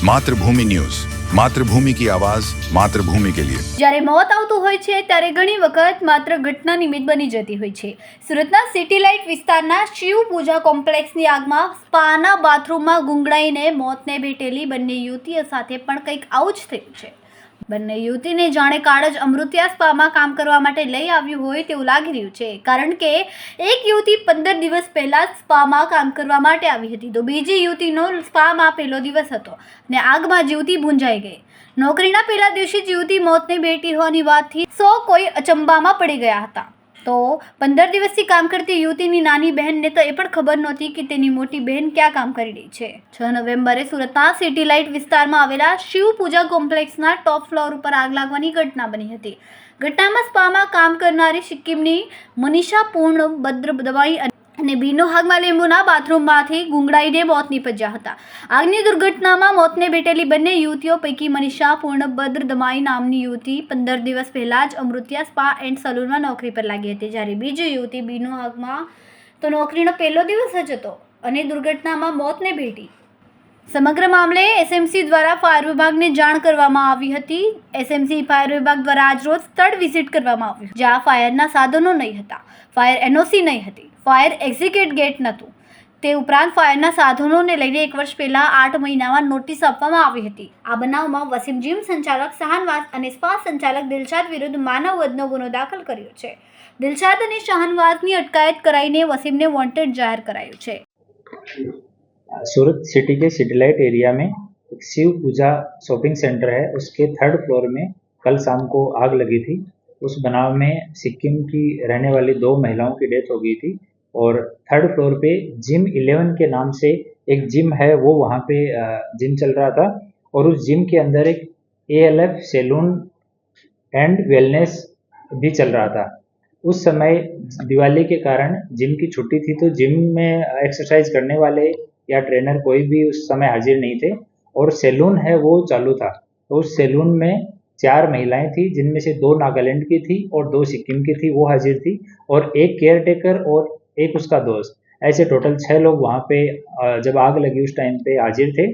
Mathrubhumi news, Mathrubhumi की आवाज, માતૃભૂમિ के लिए। જ્યારે મોત આવતું હોય છે ત્યારે ઘણી વખત માત્ર ઘટના નિમિત્ત બની જતી હોય છે। સુરતના સિટી લાઇટ વિસ્તારના શિવ પૂજા કોમ્પ્લેક્સની આગમાં સ્પાના બાથરૂમમાં ગુંગળાઈને મોતને ભેટેલી બંને યુવતીઓ સાથે પણ કંઈક આવું જ થયું છે। બંને યુવતીને જાણે કાળજ અમૃત્યા સ્પામાં કામ કરવા માટે લઈ આવ્યું હોય તેવું લાગી રહ્યું છે, કારણ કે એક યુવતી 15 દિવસ પહેલા સ્પામાં કામ કરવા માટે આવી હતી, તો બીજી યુવતીનો સ્પામાં પહેલો દિવસ હતો અને આગમાં યુવતી ભૂંજાઈ ગઈ। નોકરીના પહેલા દિવસે જ યુવતી મોતને ભેટી હોવાની વાતથી સૌ કોઈ અચંબામાં પડી ગયા હતા। તો 15 દિવસથી કામ કરતી યુવતીની નાની બહેનને તો એ પણ ખબર નહોતી કે તેની મોટી બહેન ક્યાં કામ કરી રહી છે। 6 નવેમ્બરે સુરતના સિટી લાઇટ વિસ્તારમાં આવેલા શિવ પૂજા કોમ્પ્લેક્સના ટોપ ફ્લોર ઉપર આગ લાગવાની ઘટના બની હતી। ઘટનામાં સ્પામાં કામ કરનારી સિક્કિમની મનીષા પૂર્ણ ભદ્ર દવાઈ અને બીનો હાગમાં લીંબુના બાથરૂમમાંથી ગુંગળાઈને મોત નીપજ્યા હતા। આગની દુર્ઘટનામાં મોતને ભેટેલી બંને યુવતીઓ પૈકી મનીષા પૂર્ણભદ્ર દમાઈ નામની યુવતી 15 દિવસ પહેલા જ અમૃત્યા સ્પા એન્ડ સલૂનમાં નોકરી પર લાગી હતી, જ્યારે બીજી યુવતી બીનો હાગમાં તો નોકરીનો પહેલો દિવસ જ હતો અને દુર્ઘટનામાં મોતને ભેટી। સમગ્ર મામલે એસએમસી દ્વારા ફાયર વિભાગને જાણ કરવામાં આવી હતી। એસએમસી ફાયર વિભાગ દ્વારા આજરોજ સ્થળ વિઝિટ કરવામાં આવ્યું, જ્યાં ફાયરના સાધનો નહીં હતા, ફાયર એનઓસી નહીં હતી, ફાયર એક્ઝિક્યુટ ગેટ નહોતું। તે ઉપરાંત ફાયરના સાધનોને લઈને 1 વર્ષ પહેલાં 8 મહિનામાં નોટિસ આપવામાં આવી હતી। આ બનાવમાં વસીમ જીમ સંચાલક શાહનવાઝ અને સ્પા સંચાલક દિલશાદ વિરુદ્ધ માનવ વધનો ગુનો દાખલ કર્યો છે। દિલશાદ અને શાહનવાઝની અટકાયત કરાઈને वसीम ने वॉन्टेड जाहिर कराયું છે। सूरत सिटी के सिटी लाइट एरिया में एक शिव पूजा शॉपिंग सेंटर है, उसके 3rd फ्लोर में कल शाम को आग लगी थी। उस बनाव में सिक्किम की रहने वाली 2 महिलाओं की डेथ हो गई थी और 3rd फ्लोर पे जिम 11 के नाम से एक जिम है, वो वहाँ पे जिम चल रहा था और उस जिम के अंदर एक ALF सैलून एंड वेलनेस भी चल रहा था। उस समय दिवाली के कारण जिम की छुट्टी थी, तो जिम में एक्सरसाइज करने वाले या ट्रेनर कोई भी उस समय हाजिर नहीं थे और सैलून है वो चालू था। तो उस सैलून में 4 महिलाएं थी, जिनमें से 2 नागालैंड की थी और 2 सिक्किम की थी, वो हाजिर थी और एक केयर टेकर और एक उसका दोस्त, ऐसे टोटल 6 लोग वहाँ पे जब आग लगी उस टाइम पे हाजिर थे।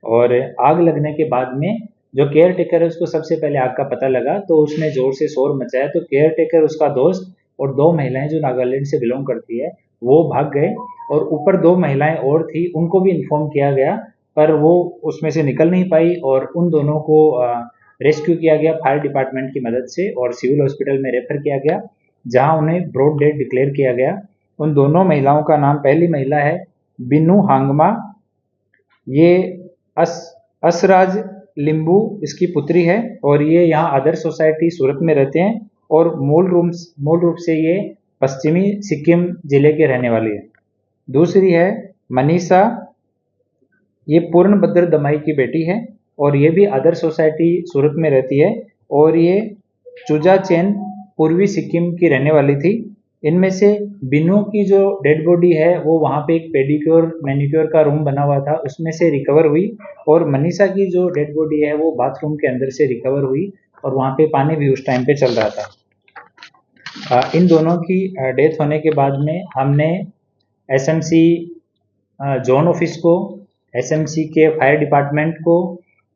और आग लगने के बाद में जो केयर टेकर है उसको सबसे पहले आग का पता लगा, तो उसने जोर से शोर मचाया, तो केयर टेकर, उसका दोस्त और 2 महिलाएं जो नागालैंड से बिलोंग करती है वो भाग गए और ऊपर 2 महिलाएं और थी, उनको भी इन्फॉर्म किया गया पर वो उसमें से निकल नहीं पाई और उन दोनों को रेस्क्यू किया गया फायर डिपार्टमेंट की मदद से और सिविल हॉस्पिटल में रेफर किया गया, जहां उन्हें ब्रॉड डेड डिक्लेयर किया गया। उन दोनों महिलाओं का नाम, पहली महिला है बिन्नू हांगमा, ये असराज लिंबू इसकी पुत्री है और ये यहाँ आदर्श सोसाइटी सूरत में रहते हैं और मूल रूप से ये पश्चिमी सिक्किम जिले के रहने वाली है। दूसरी है मनीषा, ये पूर्णभद्र दमाई की बेटी है और ये भी आदर्श सोसाइटी सूरत में रहती है और ये चुजा चैन पूर्वी सिक्किम की रहने वाली थी। इनमें से बिन्नू की जो डेड बॉडी है वो वहाँ पे एक पेडिक्योर मैनिक्योर का रूम बना हुआ था, उसमें से रिकवर हुई और मनीषा की जो डेड बॉडी है वो बाथरूम के अंदर से रिकवर हुई और वहाँ पे पानी भी उस टाइम पे चल रहा था। इन दोनों की डेथ होने के बाद में हमने एसएमसी जोन ऑफिस को, एसएमसी के फायर डिपार्टमेंट को,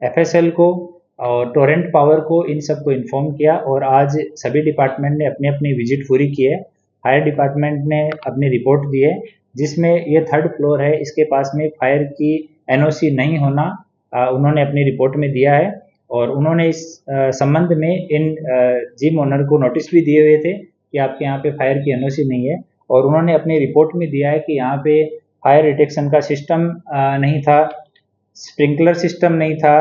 FSL को और टोरेंट पावर को, इन सबको इन्फॉर्म किया और आज सभी डिपार्टमेंट ने अपनी अपनी विजिट पूरी की है। फायर डिपार्टमेंट ने अपनी रिपोर्ट दी है, जिसमें ये 3rd फ्लोर है, इसके पास में फायर की NOC नहीं होना उन्होंने अपनी रिपोर्ट में दिया है और उन्होंने इस संबंध में इन जिम ओनर को नोटिस भी दिए हुए थे कि आपके यहाँ पे फायर की NOC नहीं है और उन्होंने अपनी रिपोर्ट में दिया है कि यहाँ पे फायर डिटेक्शन का सिस्टम नहीं था, स्प्रिंकलर सिस्टम नहीं था,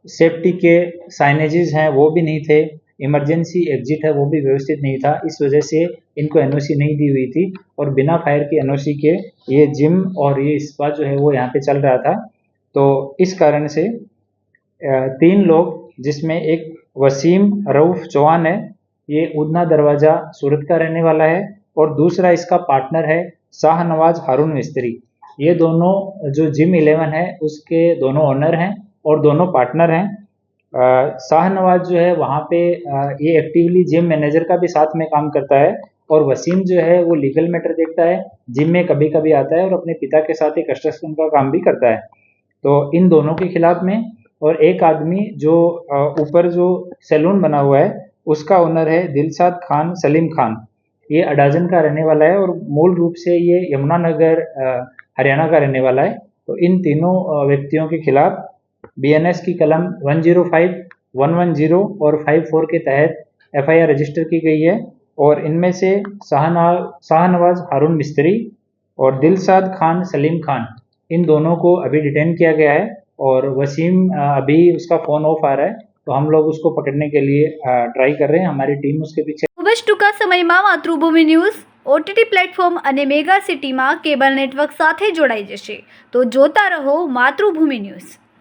सेफ्टी के साइनेजेस हैं वो भी नहीं थे, इमरजेंसी एग्जिट है वो भी व्यवस्थित नहीं था। इस वजह से इनको NOC नहीं दी हुई थी और बिना फायर की NOC के ये जिम और ये स्पा जो है वो यहाँ पे चल रहा था। तो इस कारण से 3 लोग, जिसमें एक वसीम रऊफ चौहान है, ये उदना दरवाजा सूरत का रहने वाला है और दूसरा इसका पार्टनर है शाहनवाज हारून मिस्त्री। ये दोनों जो जिम 11 है उसके दोनों ओनर हैं और दोनों पार्टनर हैं। शाहनवाज जो है वहाँ पे ये एक्टिवली जिम मैनेजर का भी साथ में काम करता है और वसीम जो है वो लीगल मैटर देखता है, जिम में कभी कभी आता है और अपने पिता के साथ एक कंस्ट्रक्शन का काम भी करता है। तो इन दोनों के खिलाफ में, और एक आदमी जो ऊपर जो सैलून बना हुआ है उसका ओनर है दिलशाद खान सलीम खान। ये अडाजन का रहने वाला है और मूल रूप से ये यमुनानगर हरियाणा का रहने वाला है। तो इन तीनों व्यक्तियों के खिलाफ बीएनएस की कलम 105, 110 और 54 के तहत एफआईआर रजिस्टर की गई है। और इनमें से शाहनवाज हारून मिस्त्री और दिलशाद खान सलीम खान, इन दोनों को अभी डिटेन किया गया है। और वसीम अभी उसका फ़ोन ऑफ आ रहा है, तो हम लोग उसको पकड़ने के लिए ट्राई कर रहे हैं। हमारी टीम उसके पीछे। ખૂબ જ ટૂંકા સમયમાં માતૃભૂમિ ન્યૂઝ ઓટીટી પ્લેટફોર્મ અને મેગા સિટીમાં કેબલ નેટવર્ક સાથે જોડાઈ જશે, તો જોતા રહો માતૃભૂમિ ન્યૂઝ।